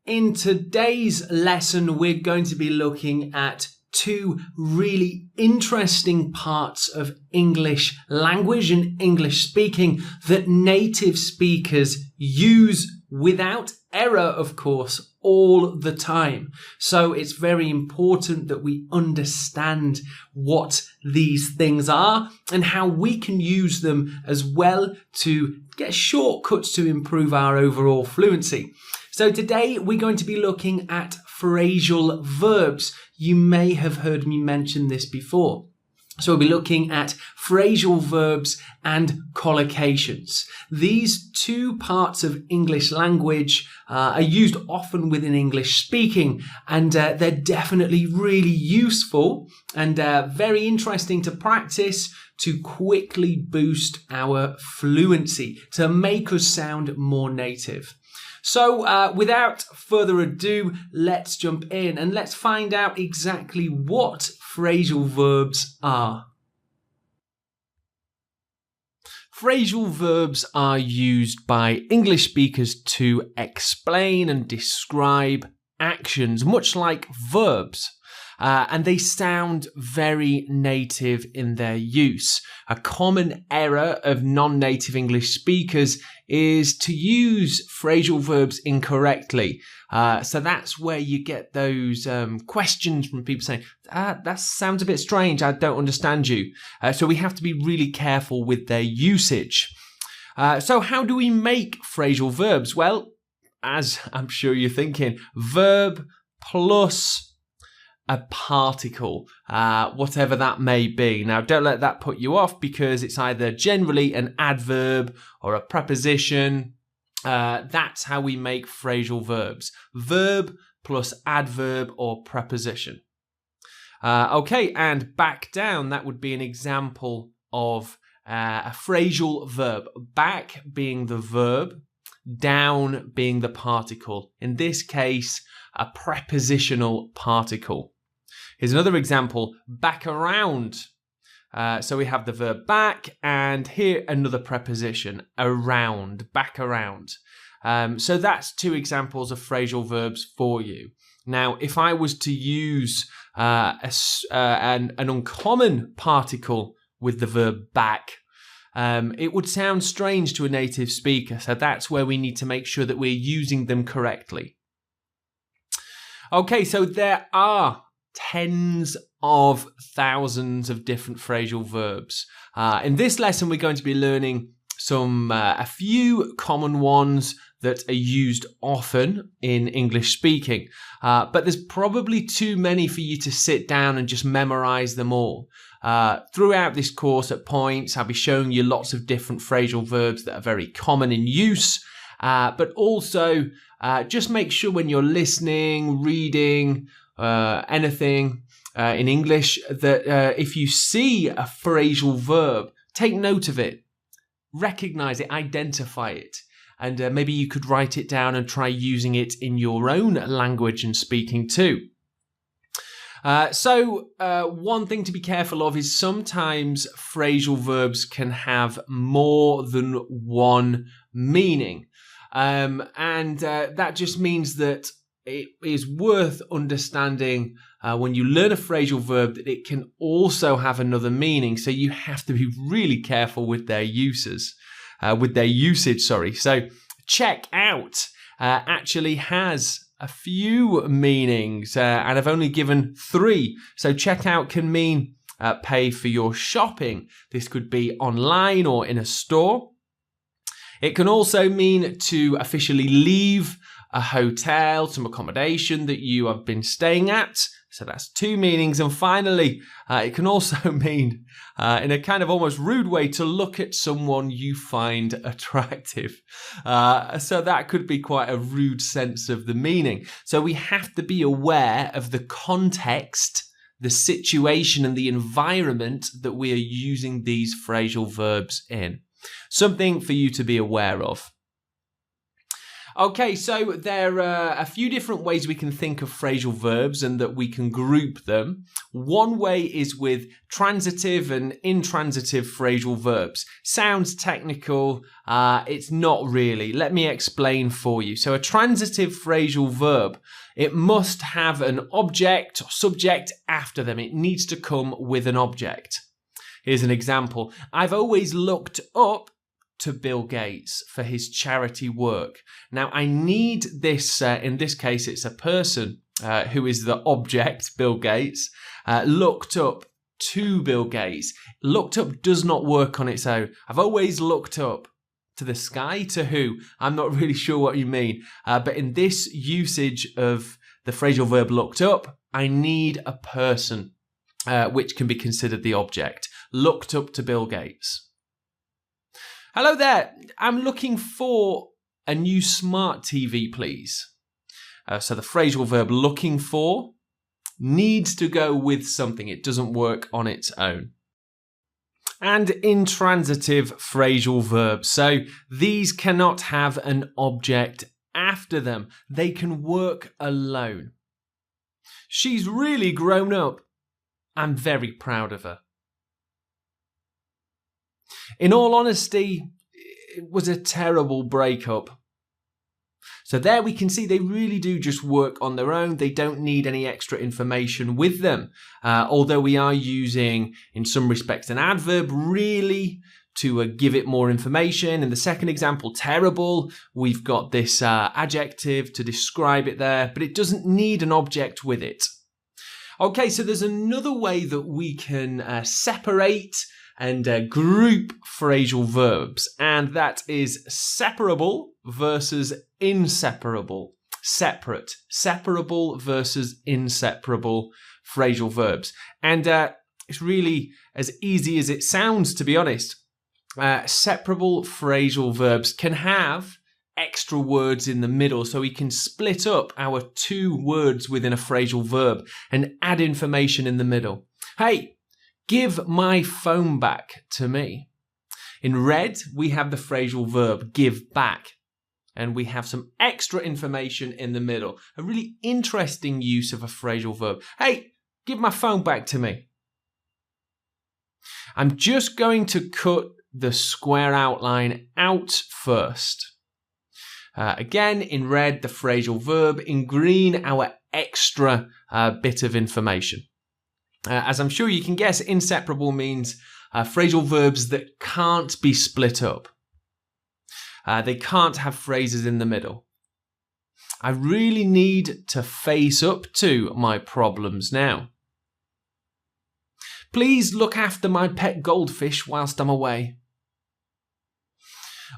In today's lesson, we're going to be looking at two really interesting parts of English language and English speaking that native speakers use without error, of course, all the time. So it's very important that we understand what these things are and how we can use them as well to get shortcuts to improve our overall fluency. So today we're going to be looking at phrasal verbs. You may have heard me mention this before. So we'll be looking at phrasal verbs and collocations. These two parts of English language are used often within English speaking, and they're definitely really useful and very interesting to practice to quickly boost our fluency, to make us sound more native. So without further ado, let's jump in and let's find out exactly what phrasal verbs are. Phrasal verbs are used by English speakers to explain and describe actions, much like verbs. And they sound very native in their use. A common error of non-native English speakers is to use phrasal verbs incorrectly. So that's where you get those questions from people saying, that sounds a bit strange, I don't understand you. So we have to be really careful with their usage. So how do we make phrasal verbs? Well, as I'm sure you're thinking, verb plus a particle, whatever that may be. Now, don't let that put you off because it's either generally an adverb or a preposition. That's how we make phrasal verbs. Verb plus adverb or preposition. Okay, and back down, that would be an example of a phrasal verb. Back being the verb, down being the particle. In this case, a prepositional particle. Here's another example, back around. So we have the verb back, and here another preposition, around, back around. So that's two examples of phrasal verbs for you. Now, if I was to use an uncommon particle with the verb back, it would sound strange to a native speaker. So that's where we need to make sure that we're using them correctly. Okay, so there are tens of thousands of different phrasal verbs. In this lesson, we're going to be learning a few common ones that are used often in English speaking. But there's probably too many for you to sit down and just memorize them all. Throughout this course at points, I'll be showing you lots of different phrasal verbs that are very common in use. But also, just make sure when you're listening, reading, anything in English, that if you see a phrasal verb, take note of it, recognize it, identify it, and maybe you could write it down and try using it in your own language and speaking too. So one thing to be careful of is sometimes phrasal verbs can have more than one meaning, and that just means that it is worth understanding when you learn a phrasal verb that it can also have another meaning. So you have to be really careful with their usage. So check out actually has a few meanings, and I've only given 3. So check out can mean pay for your shopping. This could be online or in a store. It can also mean to officially leave a hotel, some accommodation that you have been staying at. So that's 2 meanings. And finally, it can also mean, in a kind of almost rude way, to look at someone you find attractive. So that could be quite a rude sense of the meaning. So we have to be aware of the context, the situation, and the environment that we are using these phrasal verbs in. Something for you to be aware of. Okay, so there are a few different ways we can think of phrasal verbs and that we can group them. One way is with transitive and intransitive phrasal verbs. Sounds technical, it's not really. Let me explain for you. So a transitive phrasal verb, it must have an object or subject after them. It needs to come with an object. Here's an example. I've always looked up to Bill Gates for his charity work. Now, I need this, in this case, it's a person who is the object, Bill Gates, looked up to Bill Gates. Looked up does not work on its own. I've always looked up to the sky, to who? I'm not really sure what you mean. But in this usage of the phrasal verb looked up, I need a person, which can be considered the object. Looked up to Bill Gates. Hello there, I'm looking for a new smart TV, please. So the phrasal verb looking for needs to go with something. It doesn't work on its own. And intransitive phrasal verbs. So these cannot have an object after them. They can work alone. She's really grown up. I'm very proud of her. In all honesty, it was a terrible breakup. So there we can see they really do just work on their own. They don't need any extra information with them. Although we are using, in some respects, an adverb really to give it more information. In the second example, terrible, we've got this adjective to describe it there, but it doesn't need an object with it. Okay, so there's another way that we can separate and group phrasal verbs, and that is separable versus inseparable. Separable versus inseparable phrasal verbs. And it's really as easy as it sounds, to be honest. Separable phrasal verbs can have extra words in the middle, so we can split up our two words within a phrasal verb and add information in the middle. Hey, give my phone back to me. In red, we have the phrasal verb give back, and we have some extra information in the middle. A really interesting use of a phrasal verb. Hey, give my phone back to me. I'm just going to cut the square outline out first. Again, in red, the phrasal verb. In green, our extra bit of information. As I'm sure you can guess, inseparable means phrasal verbs that can't be split up. They can't have phrases in the middle. I really need to face up to my problems now. Please look after my pet goldfish whilst I'm away.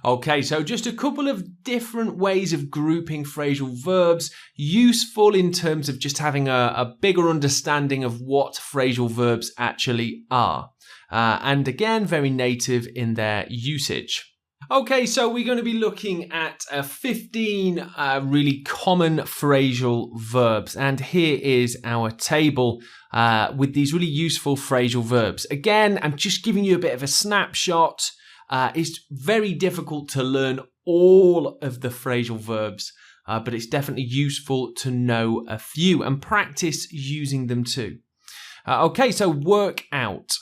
Okay, so just a couple of different ways of grouping phrasal verbs, useful in terms of just having a bigger understanding of what phrasal verbs actually are. And again, very native in their usage. Okay, so we're going to be looking at 15 really common phrasal verbs. And here is our table with these really useful phrasal verbs. Again, I'm just giving you a bit of a snapshot. It's very difficult to learn all of the phrasal verbs, but it's definitely useful to know a few and practice using them too. Okay, so work out.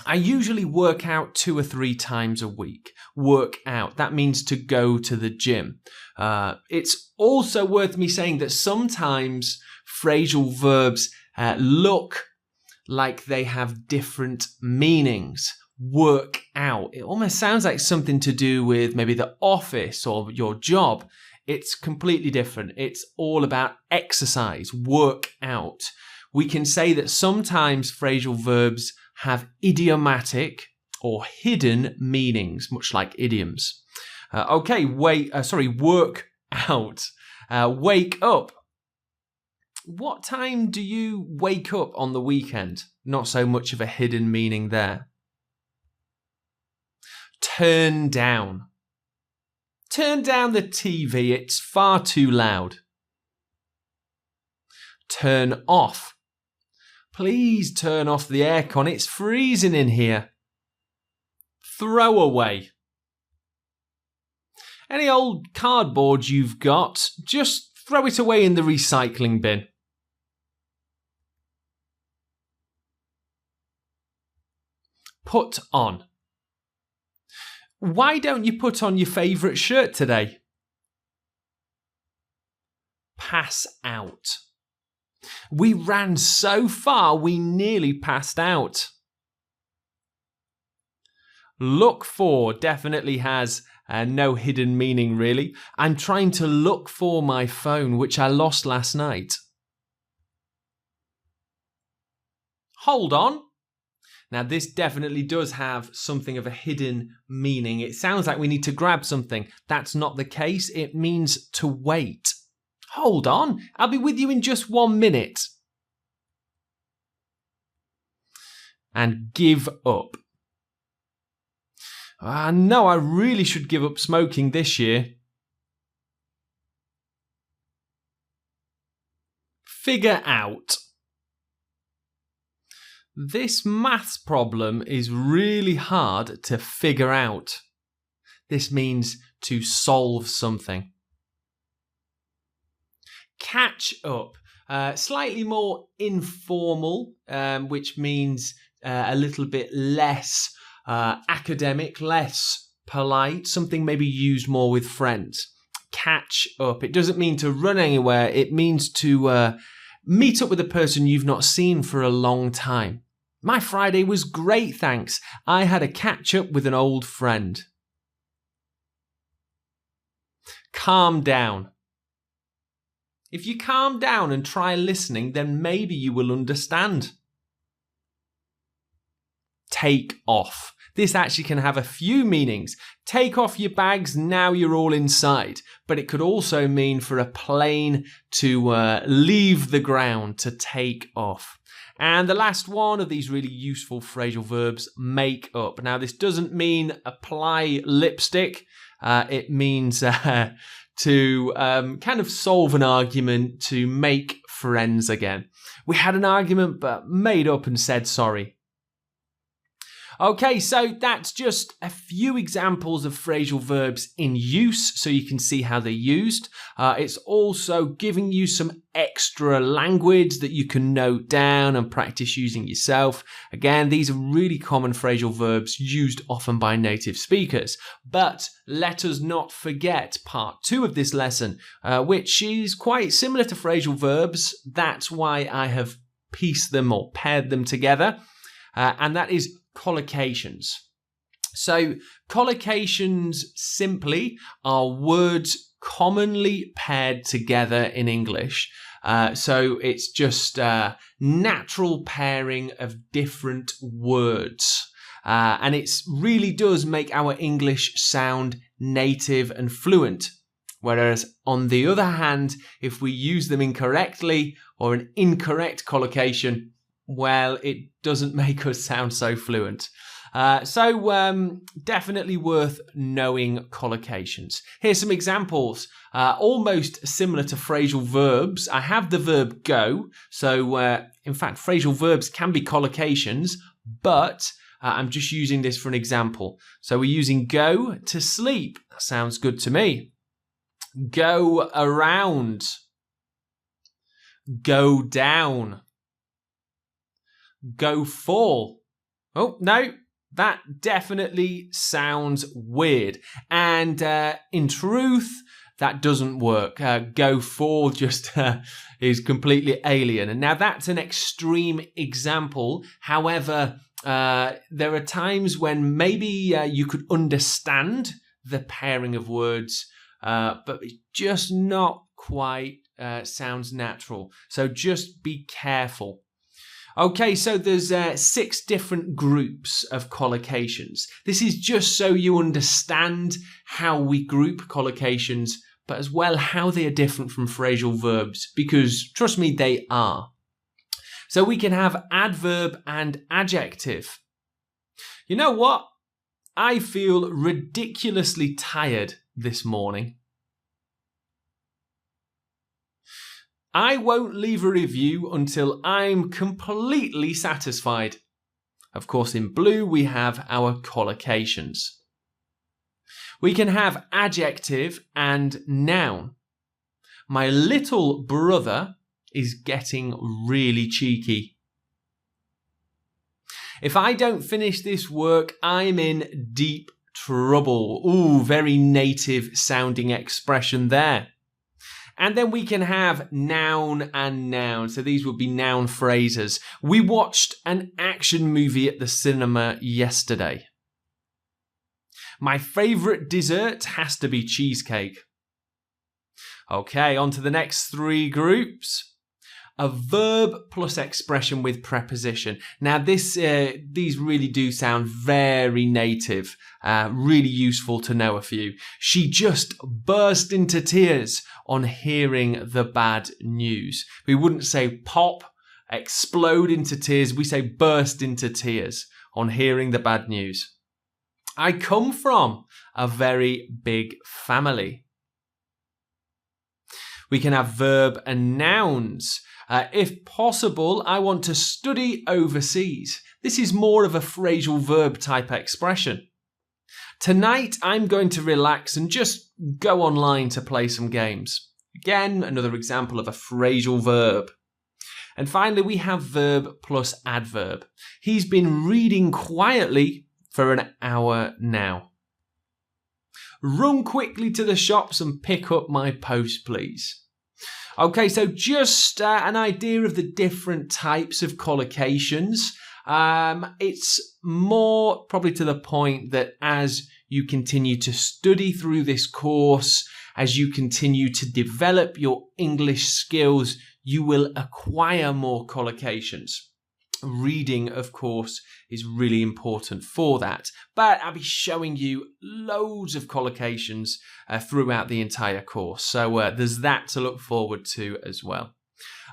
I usually work out 2 or 3 times a week. Work out, that means to go to the gym. It's also worth me saying that sometimes phrasal verbs look like they have different meanings. Work out. It almost sounds like something to do with maybe the office or your job. It's completely different. It's all about exercise, work out. We can say that sometimes phrasal verbs have idiomatic or hidden meanings, much like idioms. Work out. Wake up. What time do you wake up on the weekend? Not so much of a hidden meaning there. Turn down. Turn down the TV, it's far too loud. Turn off. Please turn off the aircon, it's freezing in here. Throw away. Any old cardboard you've got, just throw it away in the recycling bin. Put on. Why don't you put on your favourite shirt today? Pass out. We ran so far we nearly passed out. Look for definitely has no hidden meaning really. I'm trying to look for my phone which I lost last night. Hold on. Now this definitely does have something of a hidden meaning. It sounds like we need to grab something. That's not the case. It means to wait. Hold on, I'll be with you in just 1 minute. And give up. No, I really should give up smoking this year. Figure out. This maths problem is really hard to figure out. This means to solve something. Catch up, slightly more informal, which means a little bit less academic, less polite, something maybe used more with friends. Catch up. It doesn't mean to run anywhere. It means to meet up with a person you've not seen for a long time. My Friday was great, thanks. I had a catch up with an old friend. Calm down. If you calm down and try listening, then maybe you will understand. Take off. This actually can have a few meanings. Take off your bags, now you're all inside. But it could also mean for a plane to leave the ground, to take off. And the last one of these really useful phrasal verbs, make up. Now this doesn't mean apply lipstick. It means to kind of solve an argument, to make friends again. We had an argument but made up and said sorry. Okay, so that's just a few examples of phrasal verbs in use so you can see how they're used. It's also giving you some extra language that you can note down and practice using yourself. Again, these are really common phrasal verbs used often by native speakers. But let us not forget part 2 of this lesson, which is quite similar to phrasal verbs. That's why I have pieced them or paired them together. And that is collocations. So collocations simply are words commonly paired together in English. So it's just natural pairing of different words. And it really does make our English sound native and fluent. Whereas on the other hand, if we use them incorrectly or an incorrect collocation, well, it doesn't make us sound so fluent. So definitely worth knowing collocations. Here's some examples, almost similar to phrasal verbs. I have the verb go. So in fact, phrasal verbs can be collocations, but I'm just using this for an example. So we're using go to sleep. That sounds good to me. Go around. Go down. Go fall. Oh, no, that definitely sounds weird. And in truth, that doesn't work. Go fall just is completely alien. And now that's an extreme example. However, there are times when maybe you could understand the pairing of words, but it's just not quite sounds natural. So just be careful. Okay, so there's 6 different groups of collocations. This is just so you understand how we group collocations, but as well how they are different from phrasal verbs, because trust me, they are. So we can have adverb and adjective. You know what? I feel ridiculously tired this morning. I won't leave a review until I'm completely satisfied. Of course, in blue, we have our collocations. We can have adjective and noun. My little brother is getting really cheeky. If I don't finish this work, I'm in deep trouble. Ooh, very native sounding expression there. And then we can have noun and noun. So these would be noun phrases. We watched an action movie at the cinema yesterday. My favourite dessert has to be cheesecake. Okay, on to the next three groups. A verb plus expression with preposition. Now these really do sound very native, really useful to know a few. She just burst into tears on hearing the bad news. We wouldn't say pop, explode into tears. We say burst into tears on hearing the bad news. I come from a very big family. We can have verb and nouns. If possible, I want to study overseas. This is more of a phrasal verb type expression. Tonight, I'm going to relax and just go online to play some games. Again, another example of a phrasal verb. And finally, we have verb plus adverb. He's been reading quietly for an hour now. Run quickly to the shops and pick up my post, please. Okay, so just an idea of the different types of collocations. It's more probably to the point that as you continue to study through this course, as you continue to develop your English skills, you will acquire more collocations. Reading, of course, is really important for that. But I'll be showing you loads of collocations throughout the entire course. So there's that to look forward to as well.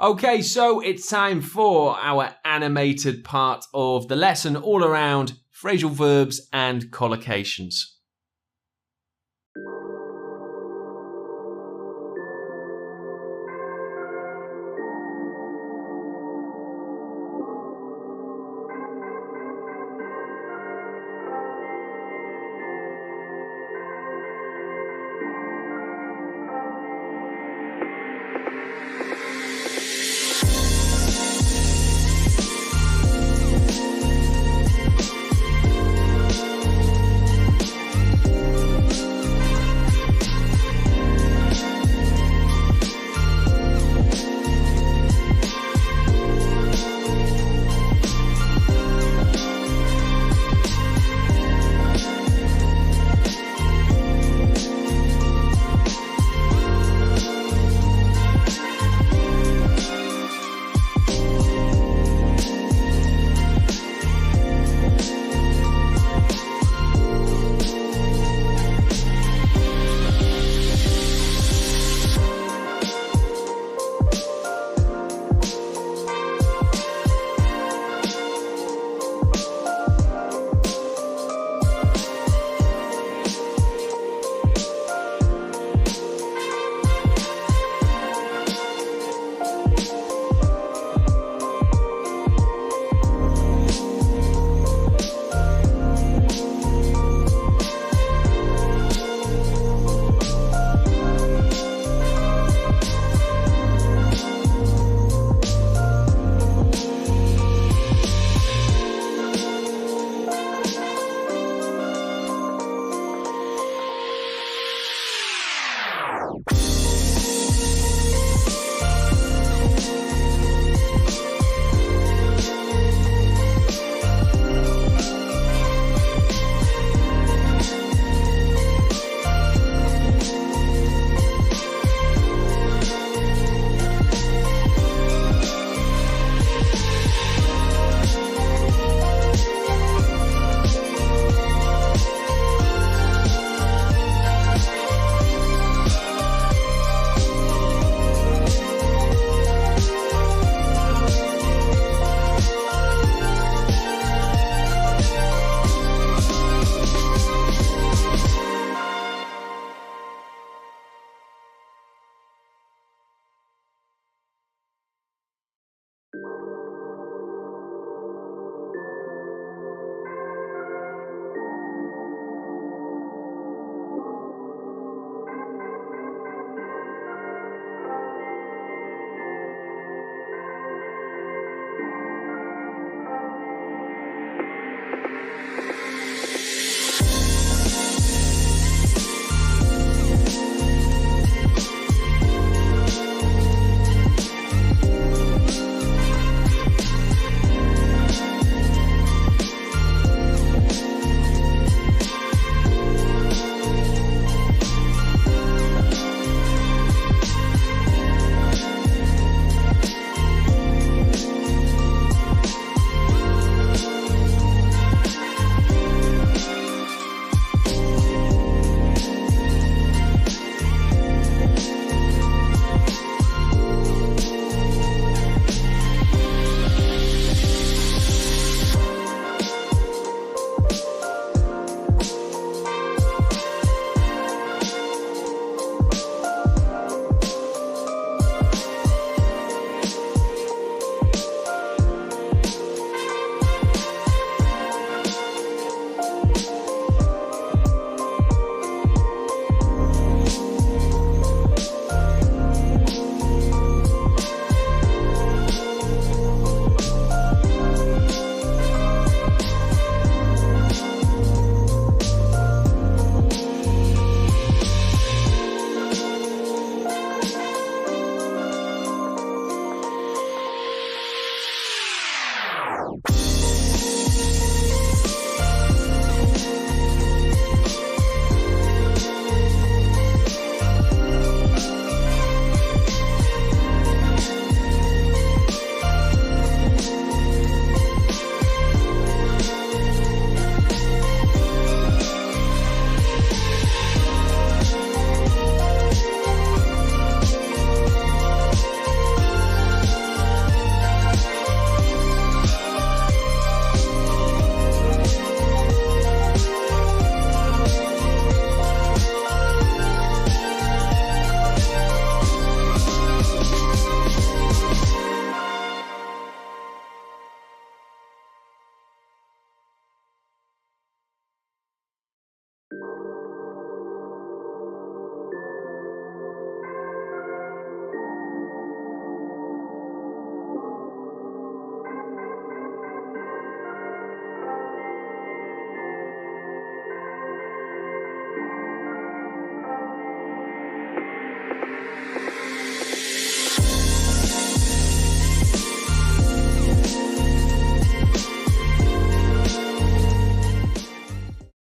Okay, so it's time for our animated part of the lesson all around phrasal verbs and collocations.